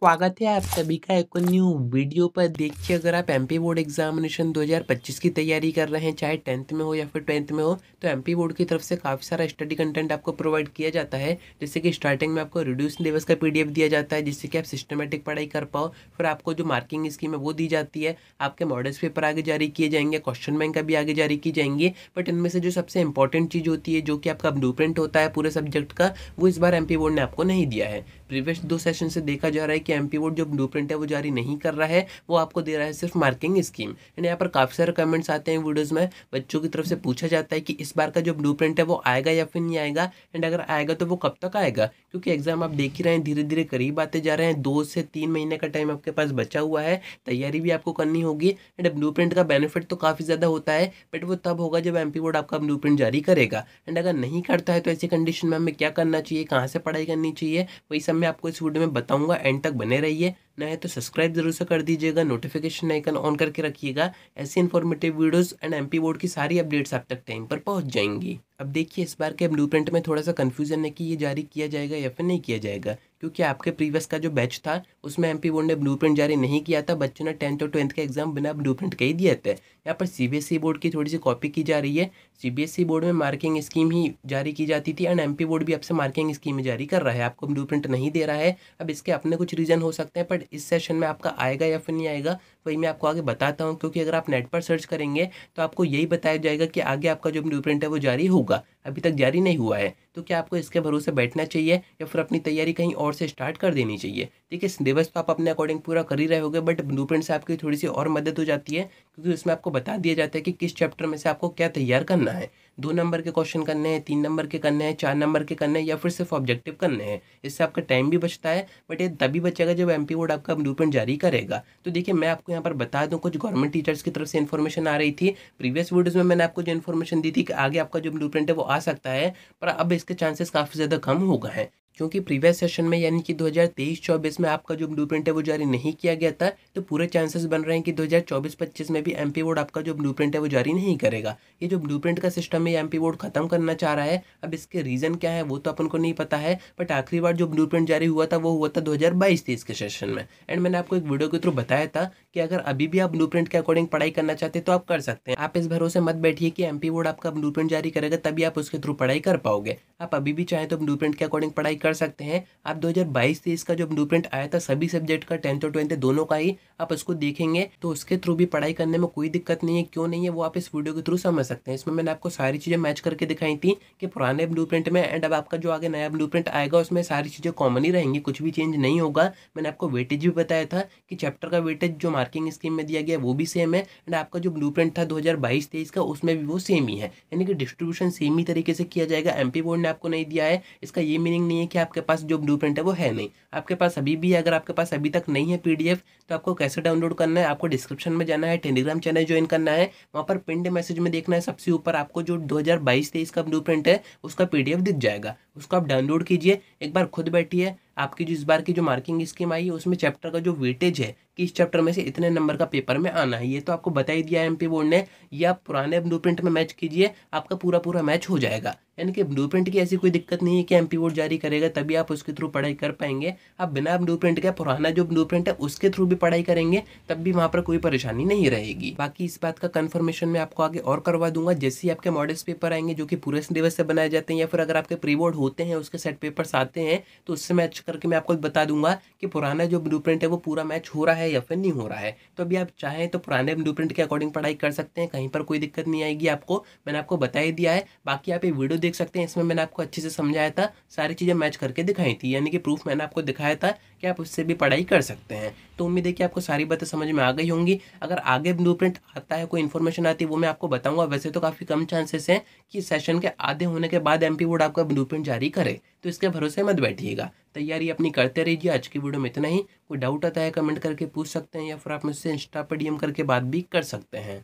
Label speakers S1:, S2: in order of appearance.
S1: स्वागत है आप सभी का एक न्यू वीडियो पर। देखिए, अगर आप एमपी बोर्ड एग्जामिनेशन 2025 की तैयारी कर रहे हैं, चाहे 10th में हो या फिर 12th में हो, तो एमपी बोर्ड की तरफ से काफ़ी सारा स्टडी कंटेंट आपको प्रोवाइड किया जाता है। जैसे कि स्टार्टिंग में आपको रिड्यूस सिलेबस का पीडीएफ दिया जाता है, जिससे कि आप सिस्टमेटिक पढ़ाई कर पाओ। फिर आपको जो मार्किंग स्कीम है वो दी जाती है। आपके मॉडल्स पेपर आगे जारी किए जाएंगे, क्वेश्चन बैंक भी आगे जारी की जाएंगी। बट इनमें से जो सबसे इंपॉर्टेंट चीज़ होती है, जो कि आपका ब्लू प्रिंट होता है पूरे सब्जेक्ट का, वो इस बार एमपी बोर्ड ने आपको नहीं दिया है। प्रीवियस 2 सेशन से देखा जा रहा है कि एमपी बोर्ड जो ब्लूप्रिंट है वो जारी नहीं कर रहा है, वो आपको दे रहा है सिर्फ मार्किंग स्कीम। एंड यहाँ पर काफ़ी सारे कमेंट्स आते हैं वीडियोस में, बच्चों की तरफ से पूछा जाता है कि इस बार का जो ब्लूप्रिंट है वो आएगा या फिर नहीं आएगा, एंड अगर आएगा तो वो कब तक आएगा, क्योंकि एग्जाम आप देख ही रहे हैं धीरे धीरे करीब आते जा रहे हैं। 2 से 3 महीने का टाइम आपके पास बचा हुआ है, तैयारी भी आपको करनी होगी। एंड ब्लूप्रिंट का बेनिफिट तो काफ़ी ज़्यादा होता है, बट वो तब होगा जब एमपी बोर्ड आपका ब्लूप्रिंट जारी करेगा। एंड अगर नहीं करता है तो ऐसी कंडीशन में हमें क्या करना चाहिए, कहाँ से पढ़ाई करनी चाहिए, वही सब मैं आपको इस वीडियो में बताऊंगा। एंड तक बने रहिए। नए तो सब्सक्राइब जरूर से कर दीजिएगा, नोटिफिकेशन आइकन ऑन करके रखिएगा। ऐसी informative videos and MP board की सारी अपडेट्स आप तक टाइम पर पहुंच जाएंगी। अब देखिए, इस बार के ब्लूप्रिंट में थोड़ा सा कंफ्यूजन है कि ये जारी किया जाएगा या फिर नहीं किया जाएगा, क्योंकि आपके प्रीवियस का जो बैच था उसमें एमपी बोर्ड ने ब्लूप्रिंट जारी नहीं किया था। बच्चों ने 10th और 12th का एग्जाम बिना ब्लूप्रिंट के ही दिए थे। यहाँ पर सीबीएसई बोर्ड की थोड़ी सी कॉपी की जा रही है। सीबीएसई बोर्ड में मार्किंग स्कीम ही जारी की जाती थी, एंड एमपी बोर्ड भी आपसे मार्किंग स्कीम जारी कर रहा है, आपको ब्लूप्रिंट नहीं दे रहा है। अब इसके अपने कुछ रीज़न हो सकते हैं, बट इस सेशन में आपका आएगा या फिर नहीं आएगा वही मैं आपको आगे बताता हूँ। क्योंकि अगर आप नेट पर सर्च करेंगे तो आपको यही बताया जाएगा कि आगे आपका जो ब्लूप्रिंट है वो जारी होगा, अभी तक जारी नहीं हुआ है। तो क्या आपको इसके भरोसे बैठना चाहिए या फिर अपनी तैयारी कहीं और से स्टार्ट कर देनी चाहिए? देखिए, सिलेबस तो आप अपने अकॉर्डिंग पूरा कर ही रहे होगे, बट ब्लूप्रिंट से आपकी थोड़ी सी और मदद हो जाती है, क्योंकि उसमें आपको बता दिया जाता है कि किस चैप्टर में से आपको क्या तैयार करना है। 2 नंबर के क्वेश्चन करने हैं, 3 नंबर के करने हैं, 4 नंबर के करने हैं, या फिर सिर्फ ऑब्जेक्टिव करने हैं। इससे आपका टाइम भी बचता है, बट ये तभी बचेगा जब एमपी बोर्ड आपका ब्लूप्रिंट जारी करेगा। तो देखिए, मैं आपको यहाँ पर बता दूँ, कुछ गवर्नमेंट टीचर्स की तरफ से इन्फॉर्मेशन आ रही थी। प्रीवियस वीडियोज़ में मैंने आपको जो इन्फॉर्मेशन दी थी कि आगे आपका जो ब्लूप्रिंट है वो आ सकता है, पर अब इसके चांसेस काफ़ी ज़्यादा कम हो गए हैं, क्योंकि प्रीवियस सेशन में यानी कि 2023-24 में आपका जो ब्लूप्रिंट है वो जारी नहीं किया गया था। तो पूरे चांसेस बन रहे हैं कि 2024-25 में भी एमपी बोर्ड आपका जो ब्लूप्रिंट है वो जारी नहीं करेगा। ये जो ब्लूप्रिंट का सिस्टम है एमपी बोर्ड खत्म करना चाह रहा है। अब इसके रीज़न क्या है वो तो अपन को नहीं पता है, बट आखिरी बार जो ब्लूप्रिंट जारी हुआ था वो हुआ था 2022-23 के सेशन में। एंड मैंने आपको एक वीडियो के थ्रू बताया था कि अगर अभी भी आप ब्लूप्रिंट के अकॉर्डिंग पढ़ाई करना चाहते हैं तो आप कर सकते हैं। आप इस भरोसे मत बैठिए कि एमपी बोर्ड आपका ब्लूप्रिंट जारी करेगा तभी आप उसके थ्रू पढ़ाई कर पाओगे। आप अभी भी चाहें तो ब्लूप्रिंट के अकॉर्डिंग पढ़ाई कर सकते हैं। आप 2022-23 का जो ब्लूप्रिंट आया था सभी सब्जेक्ट का, 10th और 12th दोनों का ही, आप उसको देखेंगे तो उसके थ्रू भी पढ़ाई करने में कोई दिक्कत नहीं है। क्यों नहीं है वो आप इस वीडियो के थ्रू समझ सकते हैं। इसमें मैंने आपको सारी चीज़ें मैच करके दिखाई थी कि पुराने ब्लूप्रिंट में एंड अब आपका जो आगे नया ब्लूप्रिंट आएगा उसमें सारी चीज़ें कॉमन ही रहेंगी, कुछ भी चेंज नहीं होगा। मैंने आपको वेटेज भी बताया था कि चैप्टर का वेटेज जो मार्किंग स्कीम में दिया गया वो भी सेम है, एंड आपका जो ब्लूप्रिंट था 2022-23 का उसमें भी वो सेम ही है, यानी कि डिस्ट्रीब्यूशन सेम ही तरीके से किया जाएगा। एमपी बोर्ड ने आपको नहीं दिया है, इसका ये मीनिंग नहीं है कि आपके पास जो ब्लूप्रिंट है वो है नहीं, आपके पास अभी भी है। अगर आपके पास अभी तक नहीं है पीडीएफ तो आपको कैसे डाउनलोड करना है, आपको डिस्क्रिप्शन में जाना है, टेलीग्राम चैनल ज्वाइन करना है, वहाँ पर पिंड मैसेज में देखना है, सबसे ऊपर आपको जो 2022-23 का ब्लूप्रिंट है उसका पीडीएफ दिख जाएगा। उसको आप डाउनलोड कीजिए, एक बार खुद बैठिए। आपकी जो इस बार की जो मार्किंग स्कीम आई है उसमें चैप्टर का जो वेटेज है कि इस चैप्टर में से इतने नंबर का पेपर में आना है, ये तो आपको बता ही दिया है एमपी बोर्ड ने। ये आप पुराने ब्लूप्रिंट में मैच कीजिए, आपका पूरा पूरा मैच हो जाएगा। यानी कि ब्लूप्रिंट की ऐसी कोई दिक्कत नहीं है कि एमपी बोर्ड जारी करेगा तभी आप उसके थ्रू पढ़ाई कर पाएंगे। आप बिना ब्लूप्रिंट के पुराना जो ब्लूप्रिंट है उसके थ्रू भी पढ़ाई करेंगे तब भी वहाँ पर कोई परेशानी नहीं रहेगी। बाकी इस बात का कंफर्मेशन मैं आपको आगे और करवा दूंगा जैसे ही आपके मॉडल्स पेपर आएंगे, जो कि पूरे सिलेबस से बनाए जाते हैं, या फिर अगर आपके प्री बोर्ड होते हैं उसके सेट पेपर्स आते हैं तो उससे मैच करके मैं आपको बता दूंगा कि पुराना जो ब्लूप्रिंट है वो पूरा मैच हो रहा है या फिर नहीं हो रहा है। तो अभी आप चाहें तो पुराने ब्लूप्रिंट के अकॉर्डिंग पढ़ाई कर सकते हैं, कहीं पर कोई दिक्कत नहीं आएगी आपको, मैंने आपको बता ही दिया है। बाकी आप ये वीडियो देख सकते हैं, इसमें मैंने आपको अच्छे से समझाया था, सारी चीज़ें मैच करके दिखाई थी, यानी कि प्रूफ मैंने आपको दिखाया था कि आप उससे भी पढ़ाई कर सकते हैं। तो उम्मीद है कि आपको सारी बातें समझ में आ गई होंगी। अगर आगे ब्लूप्रिंट आता है, कोई इन्फॉर्मेशन आती है, वो मैं आपको बताऊंगा। वैसे तो काफ़ी कम चांसेस हैं कि सेशन के आधे होने के बाद एमपी बोर्ड आपका ब्लूप्रिंट जारी करे, तो इसके भरोसे मत बैठिएगा, तैयारी अपनी करते रहिए। आज की वीडियो में इतना ही। कोई डाउट आता है कमेंट करके पूछ सकते हैं, या फिर आप मुझसे इंस्टा पर डीएम करके बात भी कर सकते हैं।